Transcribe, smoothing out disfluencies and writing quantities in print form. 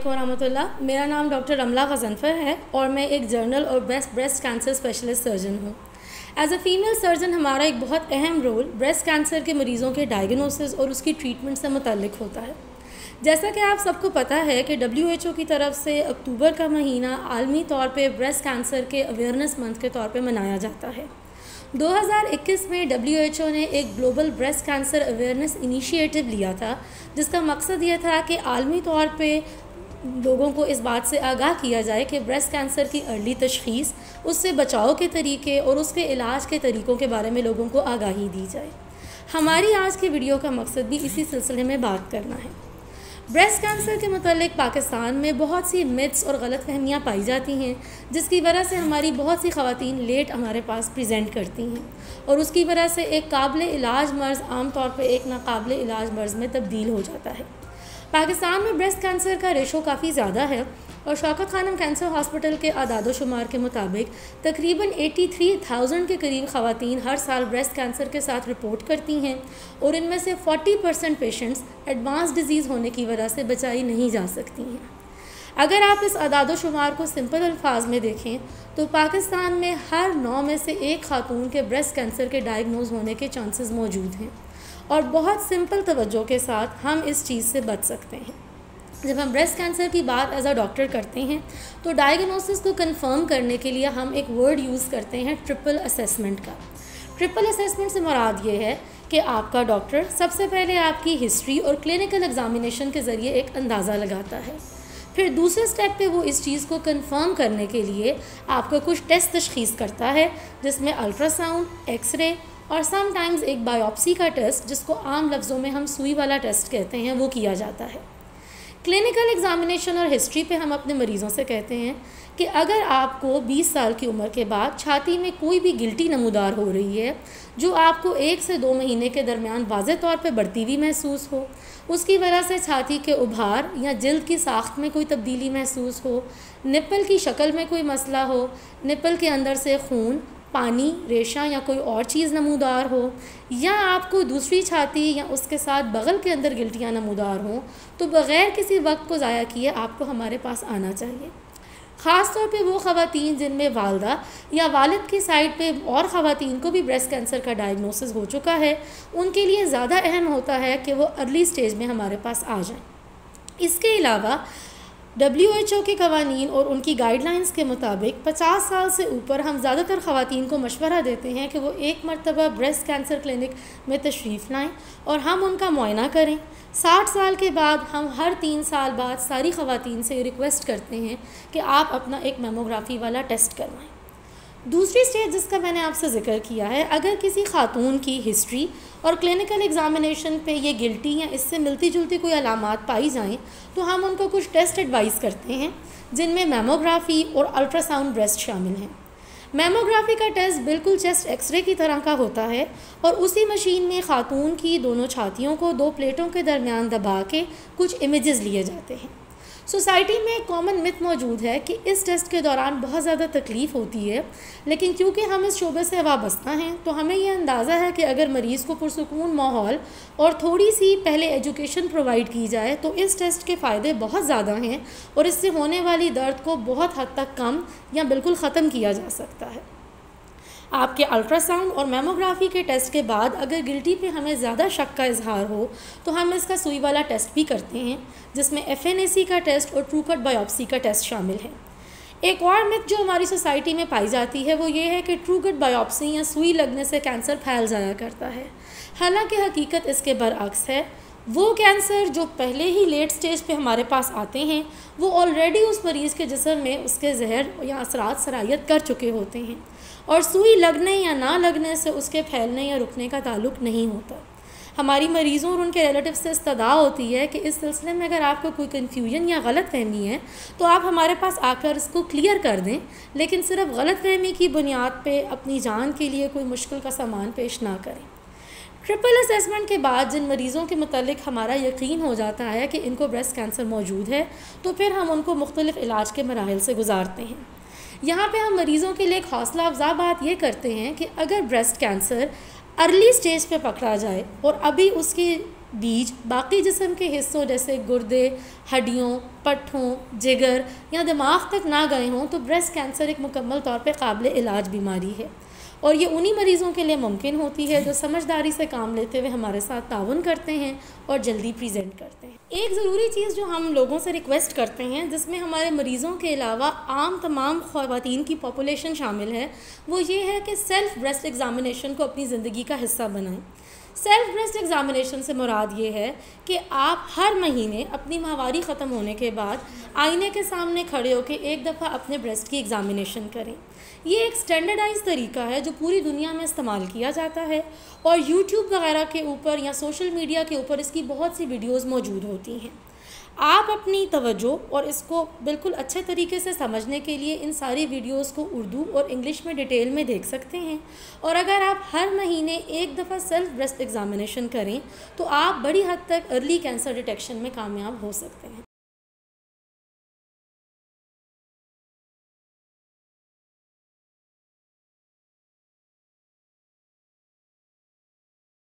वालेकुम रहमतुल्लाह। मेरा नाम डॉक्टर रमला गज़नफ़र है और मैं एक जर्नल और ब्रेस्ट कैंसर स्पेशलिस्ट सर्जन हूँ। एज अ फ़ीमेल सर्जन हमारा एक बहुत अहम रोल ब्रेस्ट कैंसर के मरीज़ों के डायग्नोसिस और उसकी ट्रीटमेंट से मुतल्लिक होता है। जैसा कि आप सबको पता है कि WHO की तरफ से अक्टूबर का महीना आलमी तौर पे ब्रेस्ट कैंसर के अवेयरनेस मंथ के तौर पे मनाया जाता है। 2021 में WHO ने एक global breast cancer awareness initiative लिया था, जिसका मकसद ये था कि आलमी तौर पे लोगों को इस बात से आगाह किया जाए कि ब्रेस्ट कैंसर की अर्ली तशख़ीस, उससे बचाव के तरीके और उसके इलाज के तरीक़ों के बारे में लोगों को आगाही दी जाए। हमारी आज की वीडियो का मकसद भी इसी सिलसिले में बात करना है। ब्रेस्ट कैंसर के मुतालिक पाकिस्तान में बहुत सी मिथ्स और गलतफहमियाँ पाई जाती हैं, जिसकी वजह से हमारी बहुत सी ख़वातीन लेट हमारे पास प्रेजेंट करती हैं और उसकी वजह से एक काबिल इलाज मर्ज़ आम तौर पर एक नाकाबिल इलाज मर्ज़ में तब्दील हो जाता है। पाकिस्तान में ब्रेस्ट कैंसर का रेशो काफ़ी ज़्यादा है और शौकत खानम कैंसर हॉस्पिटल के आदादो शुमार के मुताबिक तकरीबन 83,000 के करीब ख़वातीन हर साल ब्रेस्ट कैंसर के साथ रिपोर्ट करती हैं और इनमें से 40% पेशेंट्स एडवांस डिजीज़ होने की वजह से बचाई नहीं जा सकती हैं। अगर आप इस आदादो शुमार को सिंपल अल्फाज में देखें तो पाकिस्तान में हर 9 में से एक खातून के ब्रेस्ट कैंसर के डायग्नोज होने के चांसेस मौजूद हैं और बहुत सिंपल तवज्जो के साथ हम इस चीज़ से बच सकते हैं। जब हम ब्रेस्ट कैंसर की बात एज अ डॉक्टर करते हैं तो डायग्नोसिस को कंफर्म करने के लिए हम एक वर्ड यूज़ करते हैं ट्रिपल असेसमेंट का। ट्रिपल असेसमेंट से मुराद ये है कि आपका डॉक्टर सबसे पहले आपकी हिस्ट्री और क्लिनिकल एग्जामिनेशन के ज़रिए एक अंदाज़ा लगाता है। फिर दूसरे स्टेप पे वो इस चीज़ को कंफर्म करने के लिए आपको कुछ टेस्ट तशख़ीस करता है, जिसमें अल्ट्रासाउंड, एक्सरे और समटाइम्स एक बायोप्सी का टेस्ट, जिसको आम लफ्ज़ों में हम सुई वाला टेस्ट कहते हैं, वो किया जाता है। क्लिनिकल एग्जामिनेशन और हिस्ट्री पे हम अपने मरीज़ों से कहते हैं कि अगर आपको 20 साल की उम्र के बाद छाती में कोई भी गिल्टी नमूदार हो रही है जो आपको 1 से 2 महीने के दरमियान वाज़े तौर पे बढ़ती हुई महसूस हो, उसकी वजह से छाती के उभार या जिल्द की साख्त में कोई तब्दीली महसूस हो, निप्पल की शक्ल में कोई मसला हो, निप्पल के अंदर से खून, पानी, रेशा या कोई और चीज़ नमूदार हो, या आपको दूसरी छाती या उसके साथ बगल के अंदर गिल्टियाँ नमूदार हों, तो बग़ैर किसी वक्त को ज़ाया किए आपको हमारे पास आना चाहिए। ख़ास तौर पे वो ख़वातीन जिनमें वालदा या वालिद की साइड पे और ख़वातीन को भी ब्रेस्ट कैंसर का डायग्नोसिस हो चुका है, उनके लिए ज़्यादा अहम होता है कि वो अर्ली स्टेज में हमारे पास आ जाएँ। इसके अलावा WHO के कवानीन और उनकी गाइडलाइंस के मुताबिक 50 साल से ऊपर हम ज़्यादातर ख़वातीन को मशवरा देते हैं कि वो एक मरतबा ब्रेस्ट कैंसर क्लिनिक में तशरीफ़ लाएँ और हम उनका मुआयना करें। 60 साल के बाद हम हर 3 साल बाद सारी ख़वातीन से रिक्वेस्ट करते हैं कि आप अपना एक मेमोग्राफी वाला टेस्ट करवाएँ। दूसरी स्टेज जिसका मैंने आपसे ज़िक्र किया है, अगर किसी खातून की हिस्ट्री और क्लिनिकल एग्जामिनेशन पे ये गिल्टी या इससे मिलती जुलती कोई अलामात पाई जाएं तो हम उनको कुछ टेस्ट एडवाइस करते हैं, जिनमें मेमोग्राफी और अल्ट्रासाउंड ब्रेस्ट शामिल हैं। मेमोग्राफी का टेस्ट बिल्कुल चेस्ट एक्सरे की तरह का होता है और उसी मशीन में खातून की दोनों छातियों को 2 प्लेटों के दरमियान दबा के कुछ इमेजेस लिए जाते हैं। सोसाइटी में एक कॉमन मिथ मौजूद है कि इस टेस्ट के दौरान बहुत ज़्यादा तकलीफ़ होती है, लेकिन क्योंकि हम इस शोबे से वाबस्ता हैं तो हमें यह अंदाज़ा है कि अगर मरीज़ को पुरसुकून माहौल और थोड़ी सी पहले एजुकेशन प्रोवाइड की जाए तो इस टेस्ट के फ़ायदे बहुत ज़्यादा हैं और इससे होने वाली दर्द को बहुत हद तक कम या बिल्कुल ख़त्म किया जा सकता है। आपके अल्ट्रासाउंड और मेमोग्राफी के टेस्ट के बाद अगर गिल्टी पे हमें ज़्यादा शक का इजहार हो तो हम इसका सुई वाला टेस्ट भी करते हैं, जिसमें FNAC का टेस्ट और ट्रू कट बायोप्सी का टेस्ट शामिल है। एक और मिथ जो हमारी सोसाइटी में पाई जाती है वो ये है कि ट्रू कट बायोप्सी या सुई लगने से कैंसर फैल जाया करता है। हालांकि हकीकत इसके बरअक्स है। वो कैंसर जो पहले ही लेट स्टेज पे हमारे पास आते हैं वो ऑलरेडी उस मरीज़ के जिस्म में उसके जहर या असरात सरायत कर चुके होते हैं और सुई लगने या ना लगने से उसके फैलने या रुकने का ताल्लुक़ नहीं होता। हमारी मरीज़ों और उनके रिलेटिव से इस्तदा होती है कि इस सिलसिले में अगर आपको कोई कन्फ्यूजन या गलत फहमी है तो आप हमारे पास आकर इसको क्लियर कर दें, लेकिन सिर्फ गलत फहमी की बुनियाद पे अपनी जान के लिए कोई मुश्किल का सामान पेश ना करें। ट्रिपल असेसमेंट के बाद जिन मरीज़ों के मुतालिक हमारा यकीन हो जाता है कि इनको ब्रेस्ट कैंसर मौजूद है तो फिर हम उनको मुख्तलिफ़ इलाज के मराहिल से गुजारते हैं। यहाँ पे हम मरीज़ों के लिए एक हौसला अफजा बात ये करते हैं कि अगर ब्रेस्ट कैंसर अर्ली स्टेज पे पकड़ा जाए और अभी उसकी बीज बाकी जिस्म के हिस्सों जैसे गुर्दे, हड्डियों, पट्ठों, जिगर या दिमाग तक ना गए हों तो ब्रेस्ट कैंसर एक मुकम्मल तौर पे काबिल इलाज बीमारी है। और ये उन्हीं मरीज़ों के लिए मुमकिन होती है जो समझदारी से काम लेते हुए हमारे साथ ताउन करते हैं और जल्दी प्रेजेंट करते हैं। एक ज़रूरी चीज़ जो हम लोगों से रिक्वेस्ट करते हैं, जिसमें हमारे मरीज़ों के अलावा आम तमाम ख़वातीन की पॉपुलेशन शामिल है, वो ये है कि सेल्फ़ ब्रेस्ट एग्ज़ामिनेशन को अपनी ज़िंदगी का हिस्सा बनाएं। सेल्फ़ ब्रेस्ट एग्ज़ामिनेशन से मुराद ये है कि आप हर महीने अपनी माहवारी ख़त्म होने के बाद आईने के सामने खड़े होकर एक दफ़ा अपने ब्रेस्ट की एग्ज़ामिनेशन करें। ये एक स्टैंडर्डाइज तरीका है जो पूरी दुनिया में इस्तेमाल किया जाता है और यूट्यूब वगैरह के ऊपर या सोशल मीडिया के ऊपर इसकी बहुत सी वीडियोस मौजूद होती हैं। आप अपनी तवज्जो और इसको बिल्कुल अच्छे तरीके से समझने के लिए इन सारी वीडियोस को उर्दू और इंग्लिश में डिटेल में देख सकते हैं। और अगर आप हर महीने एक दफ़ा सेल्फ ब्रेस्ट एग्ज़ामिनेशन करें तो आप बड़ी हद तक अर्ली कैंसर डिटेक्शन में कामयाब हो सकते हैं।